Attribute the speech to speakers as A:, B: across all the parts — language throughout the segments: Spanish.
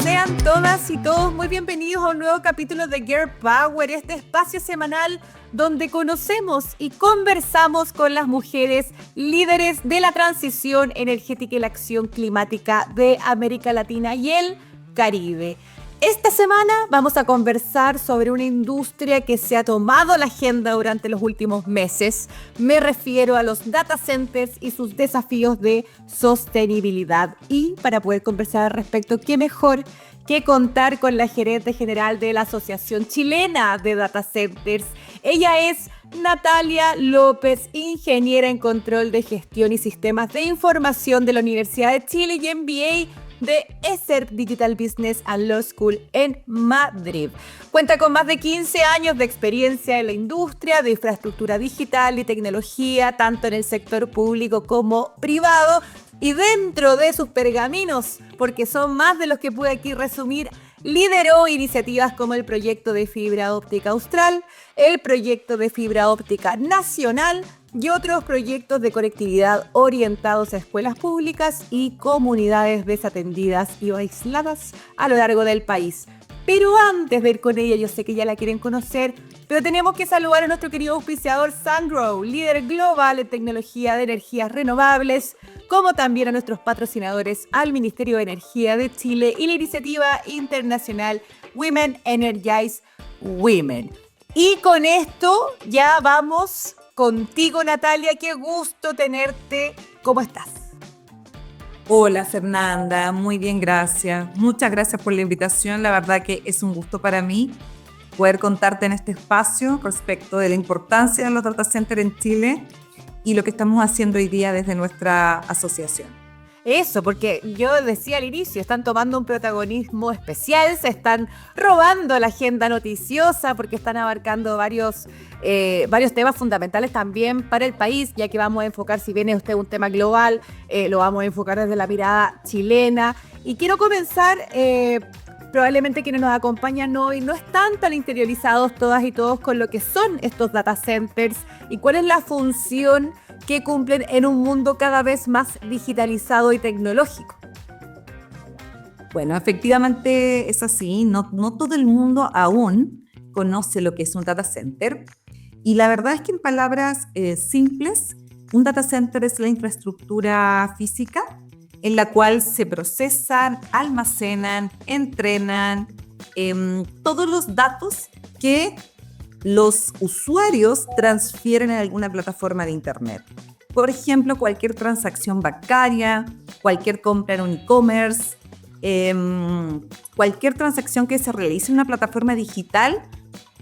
A: Sean todas y todos muy bienvenidos a un nuevo capítulo de Girl Power, este espacio semanal donde conocemos y conversamos con las mujeres líderes de la transición energética y la acción climática de América Latina y el Caribe. Esta semana vamos a conversar sobre una industria que se ha tomado la agenda durante los últimos meses. Me refiero a los data centers y sus desafíos de sostenibilidad. Y para poder conversar al respecto, qué mejor que contar con la gerente general de la Asociación Chilena de Data Centers. Ella es Natalia López, ingeniera en control de gestión y sistemas de información de la Universidad de Chile y MBA de ESSER Digital Business and Law School en Madrid. Cuenta con más de 15 años de experiencia en la industria de infraestructura digital y tecnología, tanto en el sector público como privado. Y dentro de sus pergaminos, porque son más de los que pude aquí resumir, lideró iniciativas como el proyecto de fibra óptica austral, el proyecto de fibra óptica nacional y otros proyectos de conectividad orientados a escuelas públicas y comunidades desatendidas y aisladas a lo largo del país. Pero antes de ir con ella, yo sé que ya la quieren conocer, pero tenemos que saludar a nuestro querido auspiciador Sungrow, líder global en tecnología de energías renovables, como también a nuestros patrocinadores, al Ministerio de Energía de Chile y la iniciativa internacional Women Energize Women. Y con esto ya vamos contigo, Natalia. Qué gusto tenerte. ¿Cómo estás?
B: Hola Fernanda, muy bien, gracias. Muchas gracias por la invitación. La verdad que es un gusto para mí poder contarte en este espacio respecto de la importancia de los data centers en Chile y lo que estamos haciendo hoy día desde nuestra asociación.
A: Eso, porque yo decía al inicio, están tomando un protagonismo especial, se están robando la agenda noticiosa porque están abarcando varios temas fundamentales también para el país, ya que vamos a enfocar, si bien es usted un tema global, lo vamos a enfocar desde la mirada chilena. Y quiero comenzar, probablemente quienes nos acompañan hoy no están tan interiorizados todas y todos con lo que son estos data centers y cuál es la función que cumplen en un mundo cada vez más digitalizado y tecnológico.
B: Bueno, efectivamente es así. No todo el mundo aún conoce lo que es un data center. Y la verdad es que en palabras simples, un data center es la infraestructura física en la cual se procesan, almacenan, entrenan todos los datos que los usuarios transfieren en alguna plataforma de internet. Por ejemplo, cualquier transacción bancaria, cualquier compra en un e-commerce, cualquier transacción que se realice en una plataforma digital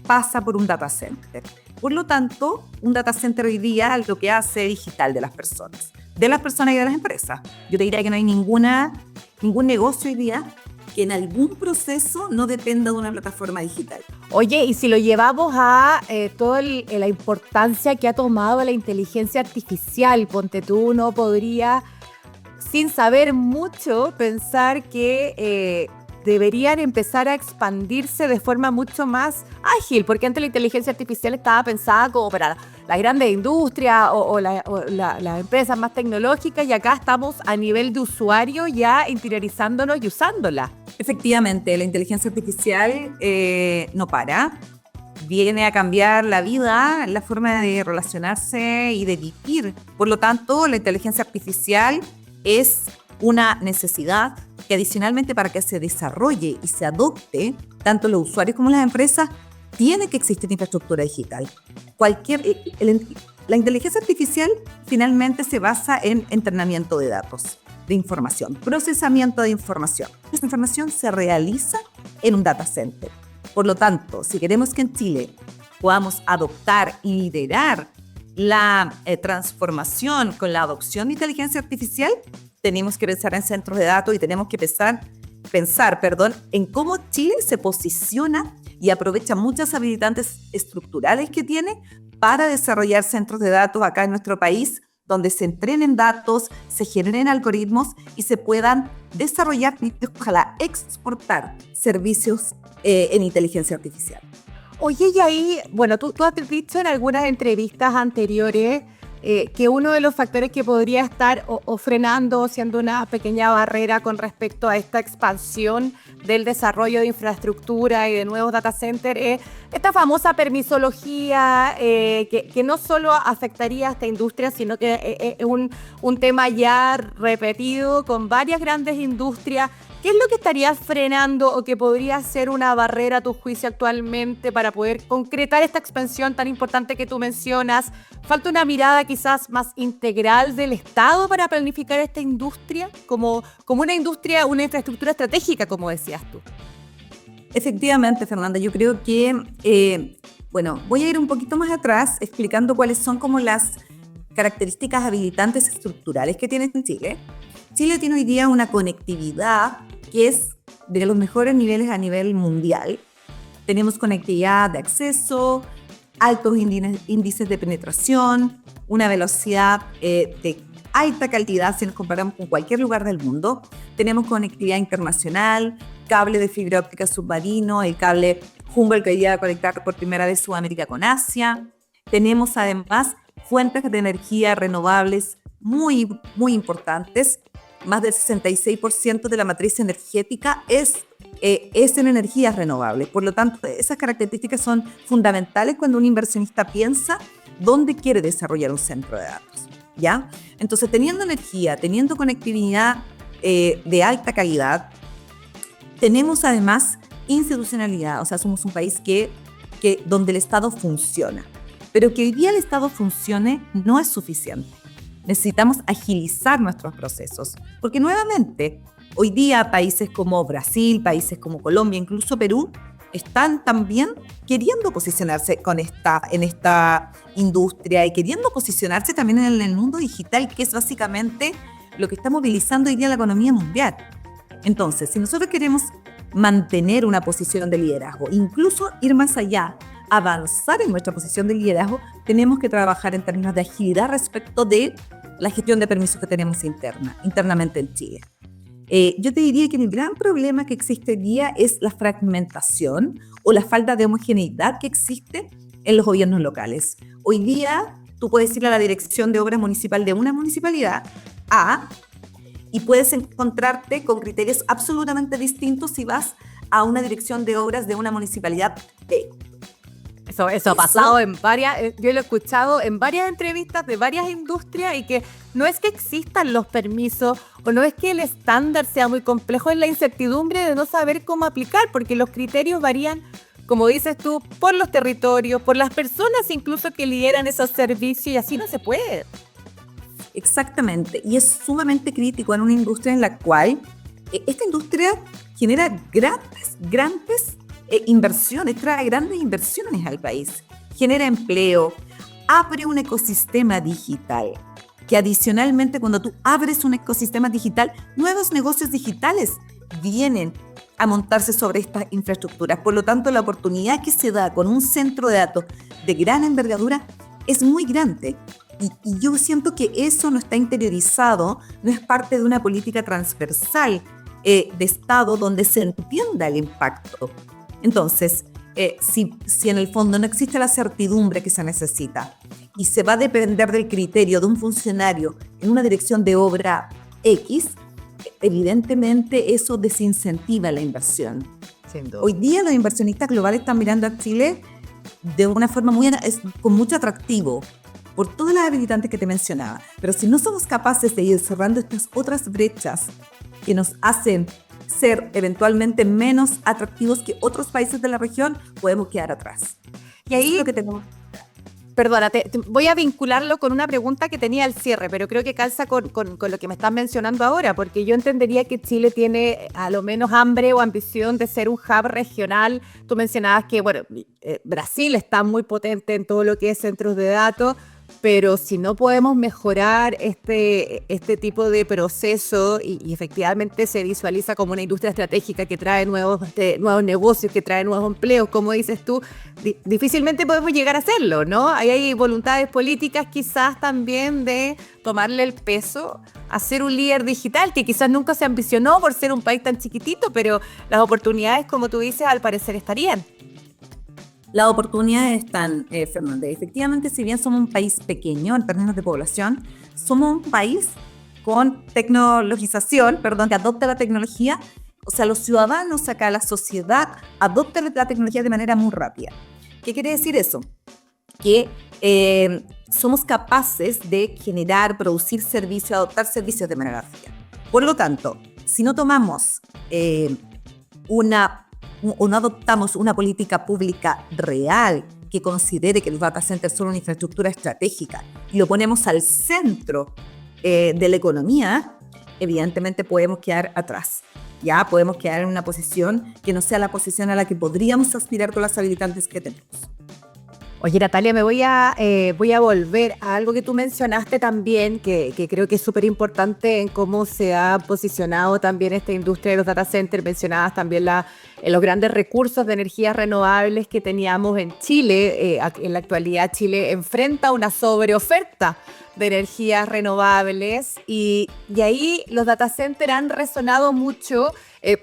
B: pasa por un data center. Por lo tanto, un data center hoy día lo que hace es digital de las personas y de las empresas. Yo te diría que no hay ningún negocio hoy día que en algún proceso no dependa de una plataforma digital.
A: Oye, y si lo llevamos a toda la importancia que ha tomado la inteligencia artificial, ponte tú, uno podría, sin saber mucho, pensar que deberían empezar a expandirse de forma mucho más ágil, porque antes la inteligencia artificial estaba pensada como para las grandes industrias o las empresas más tecnológicas, y acá estamos a nivel de usuario ya interiorizándonos y usándola.
B: Efectivamente, la inteligencia artificial no para. Viene a cambiar la vida, la forma de relacionarse y de vivir. Por lo tanto, la inteligencia artificial es una necesidad que adicionalmente para que se desarrolle y se adopte, tanto los usuarios como las empresas, tiene que existir infraestructura digital. La inteligencia artificial finalmente se basa en entrenamiento de datos, de información, procesamiento de información. Esa información se realiza en un data center. Por lo tanto, si queremos que en Chile podamos adoptar y liderar la transformación con la adopción de inteligencia artificial, tenemos que pensar en centros de datos y tenemos que pensar en cómo Chile se posiciona y aprovecha muchas habilitantes estructurales que tiene para desarrollar centros de datos acá en nuestro país, donde se entrenen datos, se generen algoritmos y se puedan desarrollar y ojalá exportar servicios en inteligencia artificial.
A: Oye, y ahí, bueno, tú has dicho en algunas entrevistas anteriores que uno de los factores que podría estar o frenando o siendo una pequeña barrera con respecto a esta expansión del desarrollo de infraestructura y de nuevos data centers es esta famosa permisología que no solo afectaría a esta industria, sino que es un tema ya repetido con varias grandes industrias. ¿Qué es lo que estarías frenando o que podría ser una barrera a tu juicio actualmente para poder concretar esta expansión tan importante que tú mencionas? ¿Falta una mirada quizás más integral del Estado para planificar esta industria como una industria, una infraestructura estratégica, como decías tú?
B: Efectivamente, Fernanda, yo creo que, voy a ir un poquito más atrás explicando cuáles son como las características habilitantes estructurales que tiene Chile. Chile tiene hoy día una conectividad que es de los mejores niveles a nivel mundial. Tenemos conectividad de acceso, altos índices de penetración, una velocidad de alta calidad si nos comparamos con cualquier lugar del mundo. Tenemos conectividad internacional, cable de fibra óptica submarino, el cable Humboldt que iba a conectar por primera vez Sudamérica con Asia. Tenemos además fuentes de energía renovables muy, muy importantes. Más del 66% de la matriz energética es en energías renovables. Por lo tanto, esas características son fundamentales cuando un inversionista piensa dónde quiere desarrollar un centro de datos, ¿ya? Entonces, teniendo energía, teniendo conectividad de alta calidad, tenemos además institucionalidad, o sea, somos un país donde el Estado funciona. Pero que hoy día el Estado funcione no es suficiente. Necesitamos agilizar nuestros procesos, porque nuevamente, hoy día países como Brasil, países como Colombia, incluso Perú, están también queriendo posicionarse en esta industria y queriendo posicionarse también en el mundo digital, que es básicamente lo que está movilizando hoy día la economía mundial. Entonces, si nosotros queremos mantener una posición de liderazgo, incluso ir más allá, avanzar en nuestra posición de liderazgo, tenemos que trabajar en términos de agilidad respecto de la gestión de permisos que tenemos internamente en Chile. Yo te diría que el gran problema que existe hoy día es la fragmentación o la falta de homogeneidad que existe en los gobiernos locales. Hoy día tú puedes ir a la dirección de obras municipal de una municipalidad y puedes encontrarte con criterios absolutamente distintos si vas a una dirección de obras de una municipalidad B.
A: Eso ha pasado en varias, yo lo he escuchado en varias entrevistas de varias industrias y que no es que existan los permisos o no es que el estándar sea muy complejo, es la incertidumbre de no saber cómo aplicar, porque los criterios varían, como dices tú, por los territorios, por las personas incluso que lideran esos servicios y así no se puede.
B: Exactamente, y es sumamente crítico en una industria en la cual esta industria genera grandes inversiones, trae grandes inversiones al país, genera empleo, abre un ecosistema digital, que adicionalmente cuando tú abres un ecosistema digital, nuevos negocios digitales vienen a montarse sobre estas infraestructuras. Por lo tanto, la oportunidad que se da con un centro de datos de gran envergadura es muy grande. Y yo siento que eso no está interiorizado, no es parte de una política transversal de Estado donde se entienda el impacto. Entonces, si en el fondo no existe la certidumbre que se necesita y se va a depender del criterio de un funcionario en una dirección de obra X, evidentemente eso desincentiva la inversión. Hoy día los inversionistas globales están mirando a Chile de una forma con mucho atractivo por todas las habilitantes que te mencionaba. Pero si no somos capaces de ir cerrando estas otras brechas que nos hacen ser eventualmente menos atractivos que otros países de la región, podemos quedar atrás.
A: Y ahí,
B: eso es lo que tenemos.
A: Perdona, voy a vincularlo con una pregunta que tenía al cierre, pero creo que calza con lo que me estás mencionando ahora, porque yo entendería que Chile tiene a lo menos hambre o ambición de ser un hub regional. Tú mencionabas que, Brasil está muy potente en todo lo que es centros de datos, pero si no podemos mejorar este tipo de proceso y efectivamente se visualiza como una industria estratégica que trae nuevos negocios, que trae nuevos empleos, como dices tú, difícilmente podemos llegar a hacerlo, ¿no? Ahí hay voluntades políticas quizás también de tomarle el peso a ser un líder digital, que quizás nunca se ambicionó por ser un país tan chiquitito, pero las oportunidades, como tú dices, al parecer estarían.
B: Las oportunidades están, Fernández. Efectivamente, si bien somos un país pequeño en términos de población, somos un país con tecnologización, que adopta la tecnología. O sea, los ciudadanos acá, la sociedad, adoptan la tecnología de manera muy rápida. ¿Qué quiere decir eso? Que somos capaces de generar, producir servicios, adoptar servicios de manera rápida. Por lo tanto, si no tomamos o no adoptamos una política pública real que considere que los data centers son una infraestructura estratégica y lo ponemos al centro de la economía, evidentemente podemos quedar atrás. Ya podemos quedar en una posición que no sea la posición a la que podríamos aspirar con las habilitantes que tenemos.
A: Oye, Natalia, me voy a volver a algo que tú mencionaste también, que creo que es súper importante en cómo se ha posicionado también esta industria de los data centers. Mencionabas también los grandes recursos de energías renovables que teníamos en Chile. En la actualidad, Chile enfrenta una sobreoferta de energías renovables y ahí los data centers han resonado mucho,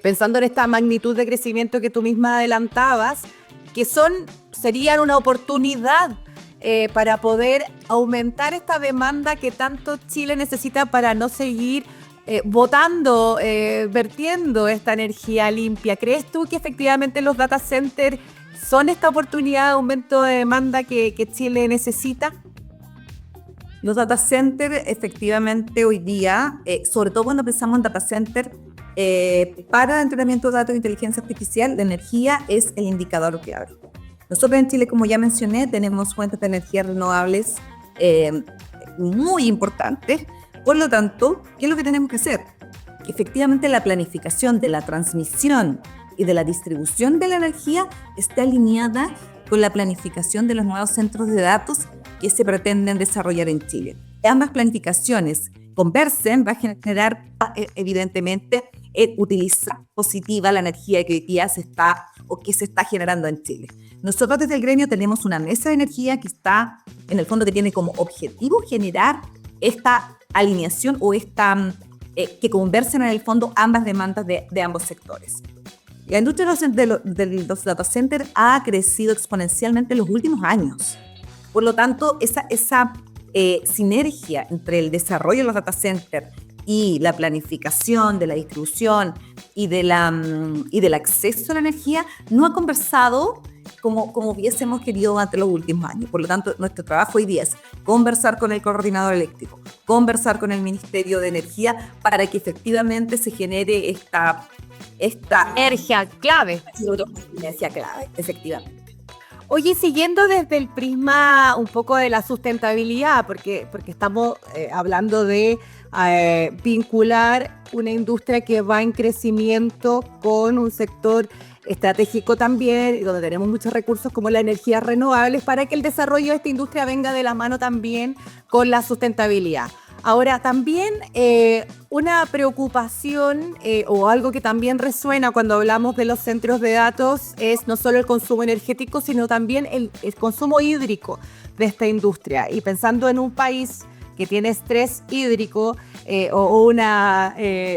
A: pensando en esta magnitud de crecimiento que tú misma adelantabas, que serían una oportunidad para poder aumentar esta demanda que tanto Chile necesita para no seguir vertiendo esta energía limpia. ¿Crees tú que efectivamente los data centers son esta oportunidad de aumento de demanda que Chile necesita?
B: Los data centers, efectivamente, hoy día, sobre todo cuando pensamos en data centers, para entrenamiento de datos de inteligencia artificial, la energía es el indicador clave. Nosotros en Chile, como ya mencioné, tenemos fuentes de energía renovables muy importantes. Por lo tanto, ¿qué es lo que tenemos que hacer? Efectivamente, la planificación de la transmisión y de la distribución de la energía está alineada con la planificación de los nuevos centros de datos que se pretenden desarrollar en Chile. Ambas planificaciones conversen, va a generar, evidentemente, utilizar positiva la energía que hoy día se está generando en Chile. Nosotros desde el gremio tenemos una mesa de energía que está, en el fondo, que tiene como objetivo generar esta alineación o que conversen en el fondo ambas demandas de ambos sectores. La industria de los data centers ha crecido exponencialmente en los últimos años. Por lo tanto, esa sinergia entre el desarrollo de los data centers y la planificación de la distribución y del acceso a la energía no ha conversado como hubiésemos querido durante los últimos años. Por lo tanto, nuestro trabajo hoy día es conversar con el coordinador eléctrico, conversar con el Ministerio de Energía para que efectivamente se genere esta
A: energía clave.
B: Energía clave, efectivamente.
A: Oye, siguiendo desde el prisma un poco de la sustentabilidad, porque estamos hablando de vincular una industria que va en crecimiento con un sector estratégico también, donde tenemos muchos recursos como las energías renovables, para que el desarrollo de esta industria venga de la mano también con la sustentabilidad. Ahora, también una preocupación o algo que también resuena cuando hablamos de los centros de datos es no solo el consumo energético, sino también el consumo hídrico de esta industria. Y pensando en un país que tiene estrés hídrico o una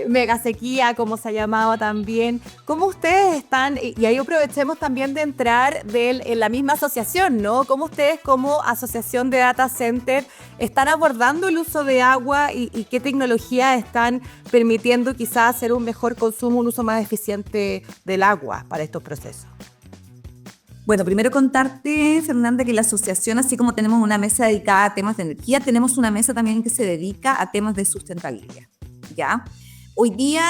A: mega sequía, como se ha llamado también, ¿cómo ustedes están? Y ahí aprovechemos también de entrar en la misma asociación, ¿no? ¿Cómo ustedes como asociación de data center están abordando el uso de agua y qué tecnologías están permitiendo quizás hacer un mejor consumo, un uso más eficiente del agua para estos procesos?
B: Bueno, primero contarte, Fernanda, que la asociación, así como tenemos una mesa dedicada a temas de energía, tenemos una mesa también que se dedica a temas de sustentabilidad, ¿ya? Hoy día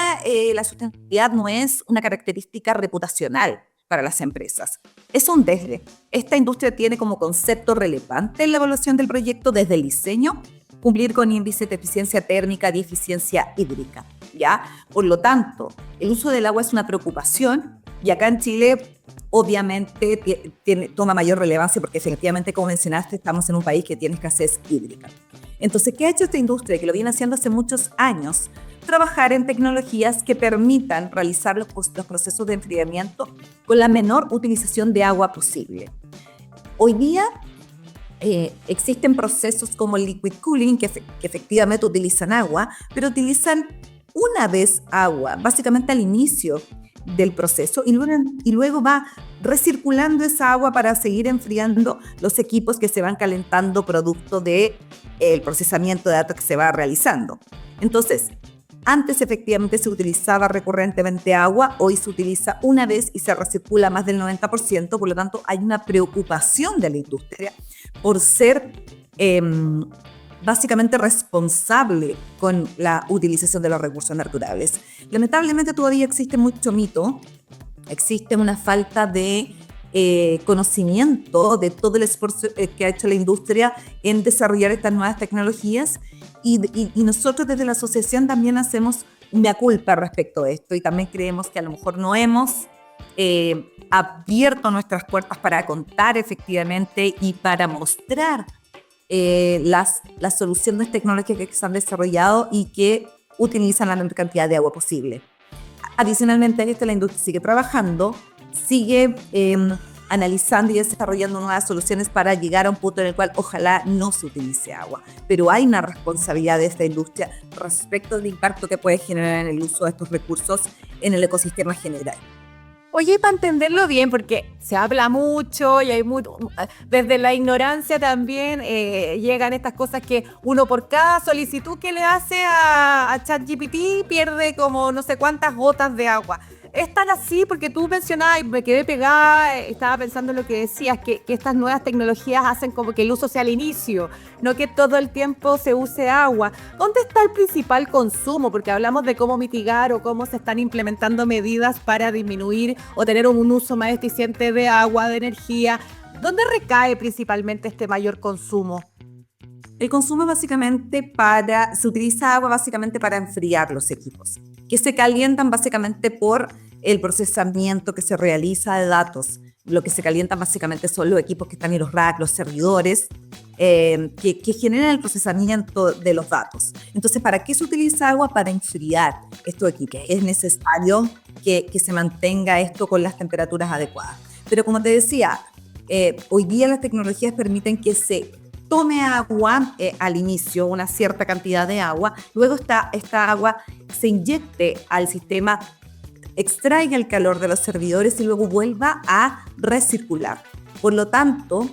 B: la sustentabilidad no es una característica reputacional para las empresas, es un desde. Esta industria tiene como concepto relevante en la evaluación del proyecto desde el diseño, cumplir con índices de eficiencia térmica y eficiencia hídrica, ¿ya? Por lo tanto, el uso del agua es una preocupación y acá en Chile obviamente toma mayor relevancia porque efectivamente, como mencionaste, estamos en un país que tiene escasez hídrica. Entonces, ¿qué ha hecho esta industria? Que lo viene haciendo hace muchos años, trabajar en tecnologías que permitan realizar los procesos de enfriamiento con la menor utilización de agua posible. Hoy día existen procesos como el liquid cooling que efectivamente utilizan agua, pero utilizan una vez agua, básicamente al inicio del proceso y luego va recirculando esa agua para seguir enfriando los equipos que se van calentando producto del procesamiento de datos que se va realizando. Entonces, antes efectivamente se utilizaba recurrentemente agua, hoy se utiliza una vez y se recircula más del 90%, por lo tanto hay una preocupación de la industria por ser básicamente responsable con la utilización de los recursos naturales. Lamentablemente todavía existe mucho mito, existe una falta de conocimiento de todo el esfuerzo que ha hecho la industria en desarrollar estas nuevas tecnologías y nosotros desde la asociación también hacemos una culpa respecto a esto y también creemos que a lo mejor no hemos abierto nuestras puertas para contar efectivamente y para mostrar las soluciones tecnológicas que se han desarrollado y que utilizan la menor cantidad de agua posible. Adicionalmente a esto, la industria sigue trabajando, sigue analizando y desarrollando nuevas soluciones para llegar a un punto en el cual ojalá no se utilice agua. Pero hay una responsabilidad de esta industria respecto del impacto que puede generar en el uso de estos recursos en el ecosistema general.
A: Oye, para entenderlo bien, porque se habla mucho y hay desde la ignorancia también llegan estas cosas que uno por cada solicitud que le hace a ChatGPT pierde como no sé cuántas gotas de agua. Es tan así porque tú mencionabas y me quedé pegada, estaba pensando en lo que decías, que estas nuevas tecnologías hacen como que el uso sea al inicio, no que todo el tiempo se use agua. ¿Dónde está el principal consumo? Porque hablamos de cómo mitigar o cómo se están implementando medidas para disminuir o tener un uso más eficiente de agua, de energía. ¿Dónde recae principalmente este mayor consumo?
B: El consumo básicamente se utiliza agua básicamente para enfriar los equipos, que se calientan básicamente por el procesamiento que se realiza de datos. Lo que se calientan básicamente son los equipos que están en los racks, los servidores, que generan el procesamiento de los datos. Entonces, ¿para qué se utiliza agua? Para enfriar estos equipos. Es necesario que se mantenga esto con las temperaturas adecuadas. Pero como te decía, hoy día las tecnologías permiten que se tome agua al inicio, una cierta cantidad de agua, luego esta agua se inyecte al sistema, extraiga el calor de los servidores y luego vuelva a recircular. Por lo tanto,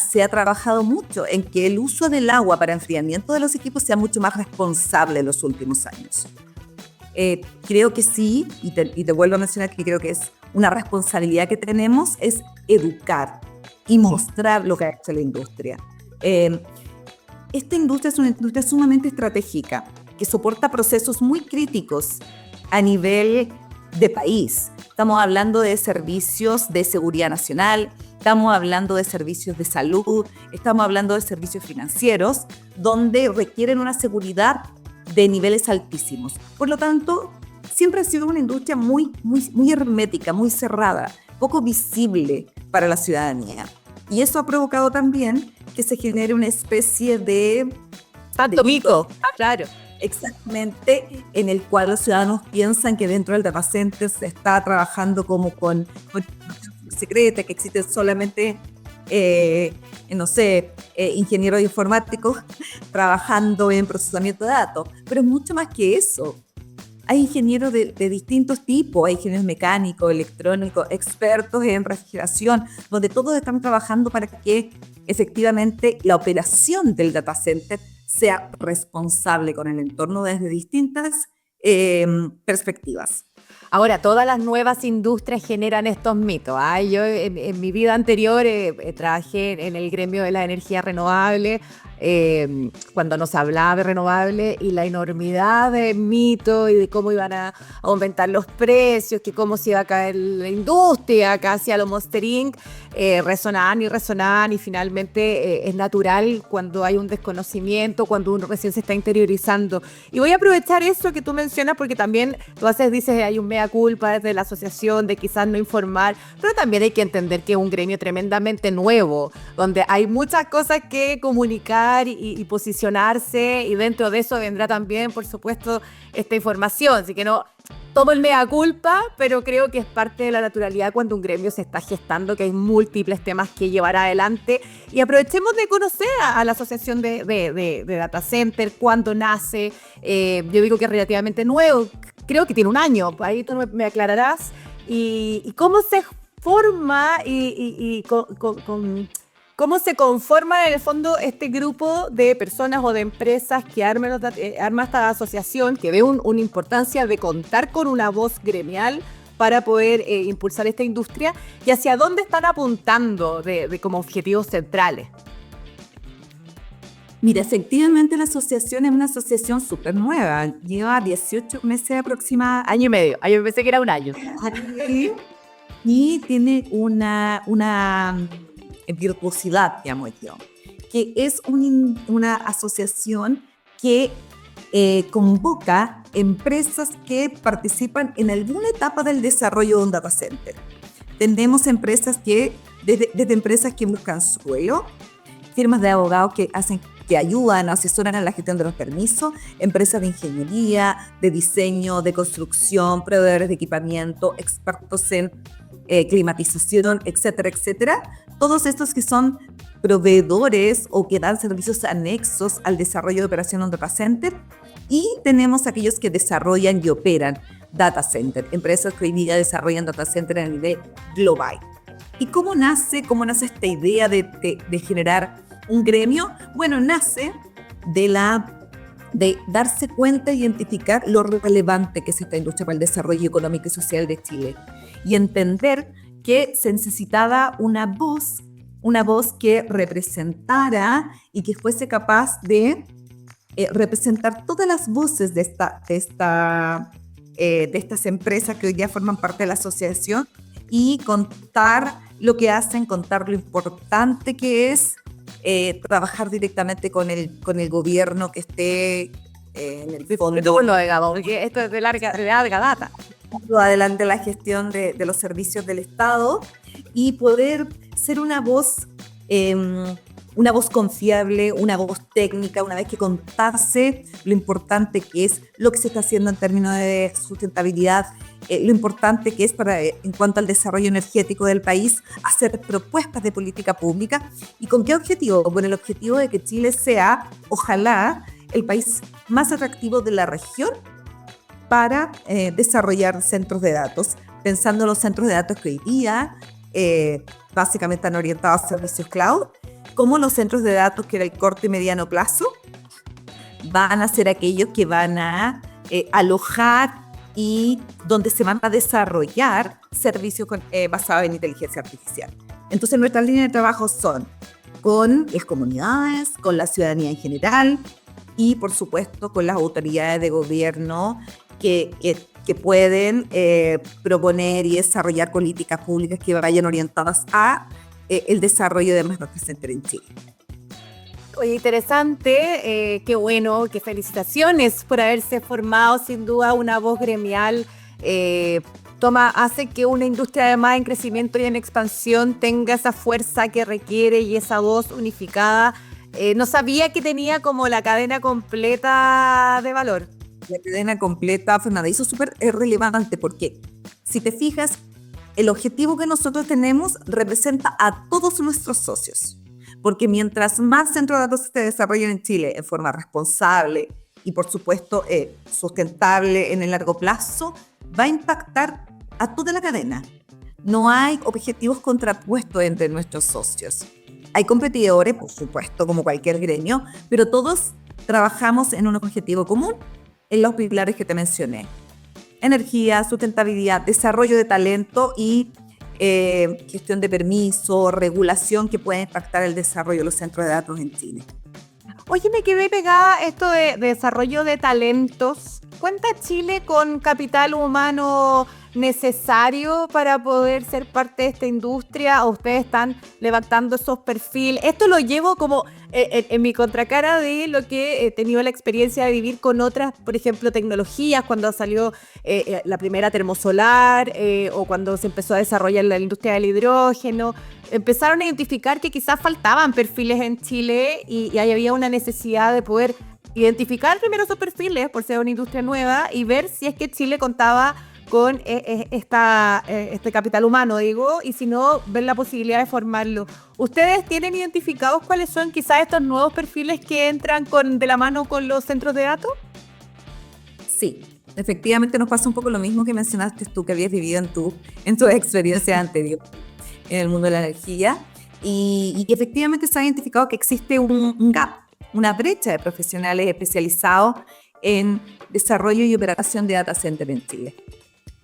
B: se ha trabajado mucho en que el uso del agua para enfriamiento de los equipos sea mucho más responsable en los últimos años. Creo que sí, y te vuelvo a mencionar que creo que es una responsabilidad que tenemos, es educar y mostrar lo que ha hecho la industria. Esta industria es una industria sumamente estratégica que soporta procesos muy críticos a nivel de país. Estamos hablando de servicios de seguridad nacional, estamos hablando de servicios de salud, estamos hablando de servicios financieros, donde requieren una seguridad de niveles altísimos. Por lo tanto, siempre ha sido una industria muy hermética, muy cerrada, poco visible para la ciudadanía. Y eso ha provocado también que se genere una especie de
A: mito. Claro.
B: Exactamente, en el cual los ciudadanos piensan que dentro del data center se está trabajando como con secreta, que existen solamente, ingenieros informáticos trabajando en procesamiento de datos. Pero es mucho más que eso. Hay ingenieros de distintos tipos, hay ingenieros mecánicos, electrónicos, expertos en refrigeración, donde todos están trabajando para que efectivamente la operación del data center sea responsable con el entorno desde distintas perspectivas.
A: Ahora, todas las nuevas industrias generan estos mitos. Yo en mi vida anterior trabajé en el gremio de la energía renovable, cuando nos hablaba de renovable y la enormidad de mitos y de cómo iban a aumentar los precios, que cómo se iba a caer la industria, casi a lo Monster Inc., resonaban y finalmente es natural cuando hay un desconocimiento, cuando uno recién se está interiorizando. Y voy a aprovechar eso que tú mencionas porque también tú dices hay un mea culpa desde la asociación de quizás no informar, pero también hay que entender que es un gremio tremendamente nuevo, donde hay muchas cosas que comunicar y posicionarse, y dentro de eso vendrá también, por supuesto, esta información. Así que no todo el mea culpa, pero creo que es parte de la naturalidad cuando un gremio se está gestando, que hay múltiples temas que llevar adelante. Y aprovechemos de conocer a la Asociación de Data Center, cuándo nace. Yo digo que es relativamente nuevo. creo que tiene un año, ahí tú me aclararás, y cómo se forma cómo se conforma en el fondo este grupo de personas o de empresas que arma esta asociación, que ve una importancia de contar con una voz gremial para poder impulsar esta industria, y hacia dónde están apuntando como objetivos centrales.
B: Mira, efectivamente la asociación es una asociación súper nueva, lleva 18 meses aproximadamente.
A: Año y medio, yo pensé que era un año.
B: Y tiene una virtuosidad, llamo yo, que es una asociación que convoca empresas que participan en alguna etapa del desarrollo de un data center. Tenemos empresas desde empresas que buscan suelo, firmas de abogados que ayudan, asesoran a la gestión de los permisos, empresas de ingeniería, de diseño, de construcción, proveedores de equipamiento, expertos en climatización, etcétera, etcétera. Todos estos que son proveedores o que dan servicios anexos al desarrollo de operación de un data center. Y tenemos aquellos que desarrollan y operan data center, empresas que hoy día desarrollan data center a nivel global. ¿Y cómo nace esta idea de generar un gremio? Bueno, nace de darse cuenta e identificar lo relevante que es esta industria para el desarrollo económico y social de Chile y entender que se necesitaba una voz que representara y que fuese capaz de representar todas las voces de estas empresas que hoy día forman parte de la asociación y contar lo que hacen, contar lo importante que es trabajar directamente con el gobierno que esté en el fondo.
A: Bueno, digamos, porque esto es de larga data.
B: Adelante la gestión de los servicios del Estado y poder ser una voz confiable, una voz técnica, una vez que contarse lo importante que es lo que se está haciendo en términos de sustentabilidad, lo importante que es en cuanto al desarrollo energético del país, hacer propuestas de política pública. ¿Y con qué objetivo? Bueno, el objetivo de que Chile sea, ojalá, el país más atractivo de la región para desarrollar centros de datos, pensando en los centros de datos que hoy día básicamente están orientados a servicios cloud, como los centros de datos que en el corto y mediano plazo van a ser aquellos que van a alojar y donde se van a desarrollar servicios basados en inteligencia artificial. Entonces nuestras líneas de trabajo son con las comunidades, con la ciudadanía en general y por supuesto con las autoridades de gobierno que pueden proponer y desarrollar políticas públicas que vayan orientadas a el desarrollo de más data center en Chile.
A: Oye, interesante, qué bueno, qué felicitaciones por haberse formado, sin duda una voz gremial hace que una industria además en crecimiento y en expansión tenga esa fuerza que requiere y esa voz unificada. No sabía que tenía como la cadena completa de valor.
B: La cadena completa, Fernanda, eso es súper relevante porque si te fijas, el objetivo que nosotros tenemos representa a todos nuestros socios, porque mientras más centros de datos se desarrollen en Chile en forma responsable y por supuesto sustentable en el largo plazo, va a impactar a toda la cadena. No hay objetivos contrapuestos entre nuestros socios. Hay competidores, por supuesto, como cualquier gremio, pero todos trabajamos en un objetivo común, en los pilares que te mencioné: energía, sustentabilidad, desarrollo de talento y gestión de permiso, regulación que puede impactar el desarrollo de los centros de datos en Chile.
A: Oye, me quedé pegada esto de desarrollo de talentos. ¿Cuenta Chile con capital humano necesario para poder ser parte de esta industria? ¿O ustedes están levantando esos perfiles? Esto lo llevo como en mi contracara de lo que he tenido la experiencia de vivir con otras, por ejemplo, tecnologías, cuando salió la primera termosolar o cuando se empezó a desarrollar la industria del hidrógeno. Empezaron a identificar que quizás faltaban perfiles en Chile y ahí había una necesidad de poder identificar primero esos perfiles por ser una industria nueva y ver si es que Chile contaba con este capital humano, digo, y si no, ver la posibilidad de formarlo. ¿Ustedes tienen identificados cuáles son quizás estos nuevos perfiles que entran de la mano con los centros de datos?
B: Sí, Efectivamente nos pasa un poco lo mismo que mencionaste tú, que habías vivido en tu experiencia anterior en el mundo de la energía. Y efectivamente se ha identificado que existe un gap, una brecha de profesionales especializados en desarrollo y operación de data center en Chile.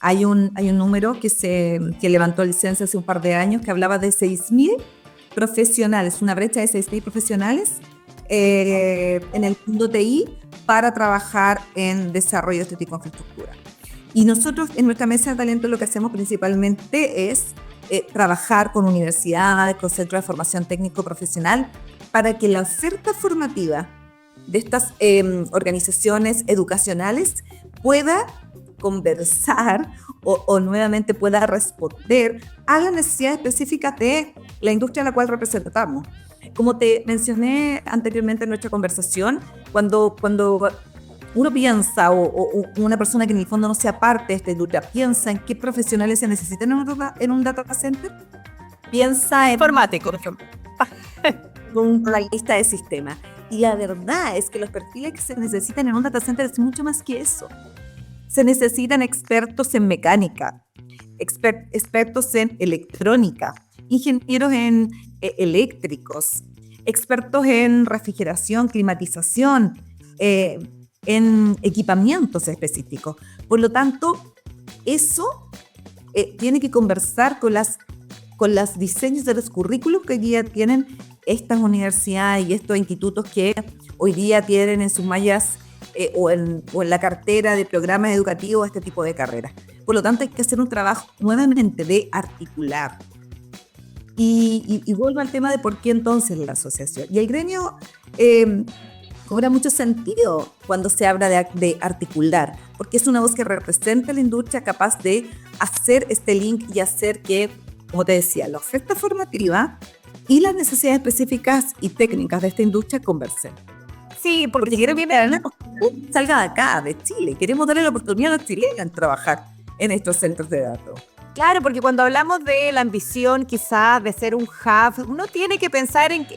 B: Hay un número que levantó licencia hace un par de años que hablaba de 6.000 profesionales, una brecha de 6.000 profesionales en el mundo TI para trabajar en desarrollo de este tipo de infraestructura. Y nosotros en nuestra mesa de talento lo que hacemos principalmente es trabajar con universidades, con centros de formación técnico-profesional para que la oferta formativa de estas organizaciones educacionales pueda conversar o nuevamente pueda responder a las necesidades específicas de la industria a la cual representamos. Como te mencioné anteriormente en nuestra conversación, cuando uno piensa o una persona que en el fondo no sea parte de esta industria piensa en qué profesionales se necesitan en un data center, piensa en
A: Informático, por ejemplo.
B: una lista de sistemas. Y la verdad es que los perfiles que se necesitan en un data center es mucho más que eso. Se necesitan expertos en mecánica, expertos en electrónica, ingenieros en eléctricos, expertos en refrigeración, climatización, en equipamientos específicos. Por lo tanto, eso tiene que conversar con los diseños de los currículos que hoy día tienen estas universidades y estos institutos que hoy día tienen en sus mallas o en la cartera de programas educativos este tipo de carreras. Por lo tanto, hay que hacer un trabajo nuevamente de articular. Y vuelvo al tema de por qué entonces la asociación. Y el gremio cobra mucho sentido cuando se habla de articular, porque es una voz que representa a la industria capaz de hacer este link y hacer que, como te decía, la oferta formativa y las necesidades específicas y técnicas de esta industria conversen.
A: Sí, porque
B: queremos que salga de acá, de Chile. Queremos darle la oportunidad a los chilenos en trabajar en estos centros de datos.
A: claro, porque cuando hablamos de la ambición quizás de ser un hub, uno tiene que pensar en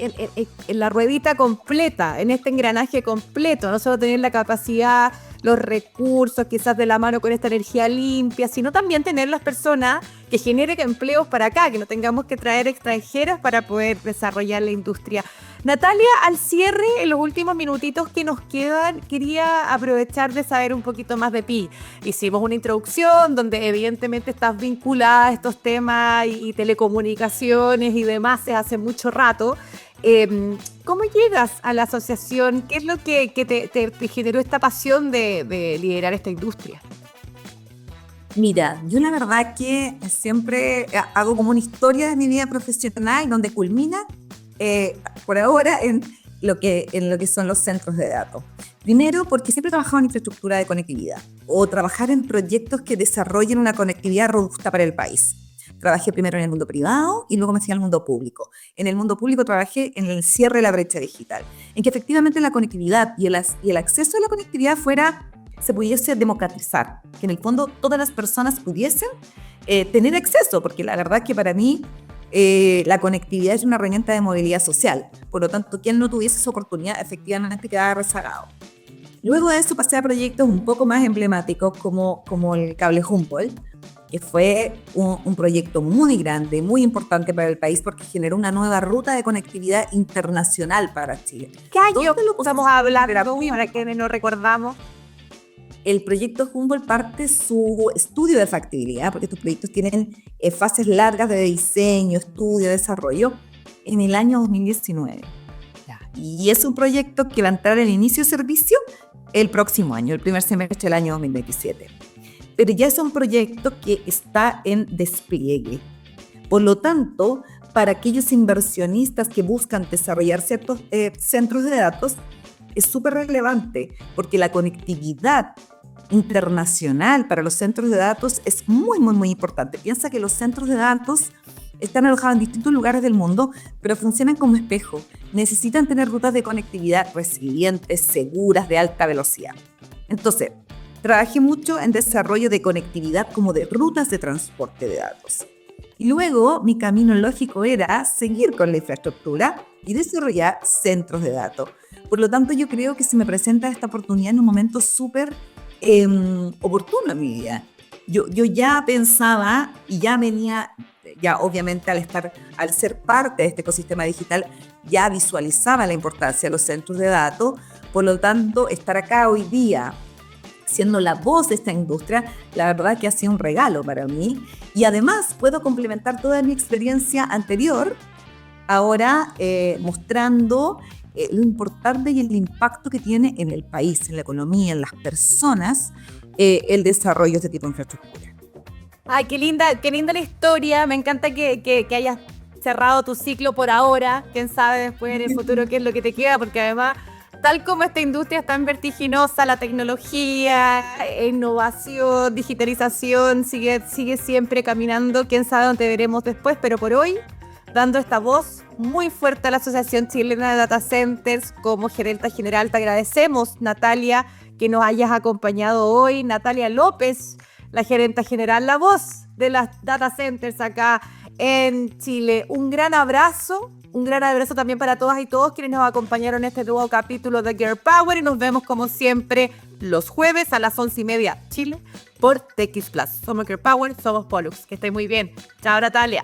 A: la ruedita completa, en este engranaje completo, no solo tener la capacidad, los recursos quizás de la mano con esta energía limpia, sino también tener las personas que generen empleos para acá, que no tengamos que traer extranjeras para poder desarrollar la industria. Natalia, al cierre, en los últimos minutitos que nos quedan, quería aprovechar de saber un poquito más de ti. Hicimos una introducción donde evidentemente estás vinculada a estos temas y telecomunicaciones y demás hace mucho rato. ¿Cómo llegas a la asociación? ¿Qué es lo que te generó esta pasión de liderar esta industria?
B: Mira, yo la verdad que siempre hago como una historia de mi vida profesional donde culmina por ahora en lo que son los centros de datos. Primero, porque siempre he trabajado en infraestructura de conectividad o trabajar en proyectos que desarrollen una conectividad robusta para el país. Trabajé primero en el mundo privado y luego me fui al mundo público. En el mundo público trabajé en el cierre de la brecha digital, en que efectivamente la conectividad y el acceso a la conectividad se pudiese democratizar, que en el fondo todas las personas pudiesen tener acceso, porque la verdad que para mí la conectividad es una herramienta de movilidad social. Por lo tanto, quien no tuviese esa oportunidad efectivamente quedaba rezagado. Luego de eso pasé a proyectos un poco más emblemáticos como el cable Humboldt, que fue un proyecto muy grande, muy importante para el país porque generó una nueva ruta de conectividad internacional para Chile.
A: ¿Qué año estamos hablando para quienes no recordamos?
B: El proyecto Humboldt parte su estudio de factibilidad, porque estos proyectos tienen fases largas de diseño, estudio, desarrollo, en el año 2019. Y es un proyecto que va a entrar en inicio de servicio el próximo año, el primer semestre del año 2027. Pero ya es un proyecto que está en despliegue. Por lo tanto, para aquellos inversionistas que buscan desarrollar ciertos centros de datos, es súper relevante porque la conectividad internacional para los centros de datos es muy, muy, muy importante. Piensa que los centros de datos están alojados en distintos lugares del mundo, pero funcionan como espejo. Necesitan tener rutas de conectividad resilientes, seguras, de alta velocidad. Entonces, trabajé mucho en desarrollo de conectividad como de rutas de transporte de datos. Y luego mi camino lógico era seguir con la infraestructura y desarrollar centros de datos. Por lo tanto, yo creo que se me presenta esta oportunidad en un momento súper oportuno en mi vida. Yo ya pensaba y ya venía, ya obviamente al ser parte de este ecosistema digital, ya visualizaba la importancia de los centros de datos. Por lo tanto, estar acá hoy día siendo la voz de esta industria, la verdad que ha sido un regalo para mí. Y además puedo complementar toda mi experiencia anterior, ahora mostrando lo importante y el impacto que tiene en el país, en la economía, en las personas, el desarrollo de este tipo de infraestructura.
A: Ay, qué linda la historia. Me encanta que hayas cerrado tu ciclo por ahora. Quién sabe después en el futuro qué es lo que te queda, porque además, tal como esta industria es tan vertiginosa, la tecnología, innovación, digitalización, sigue siempre caminando. Quién sabe dónde veremos después, pero por hoy, dando esta voz muy fuerte a la Asociación Chilena de Data Centers, como gerenta general, te agradecemos, Natalia, que nos hayas acompañado hoy. Natalia López, la gerenta general, la voz de las data centers acá en Chile. Un gran abrazo también para todas y todos quienes nos acompañaron en este nuevo capítulo de Girl Power, y nos vemos como siempre los jueves a las 11:30 Chile por TX Plus. Somos Girl Power, somos Pollux. Que esté muy bien. Chao, Natalia.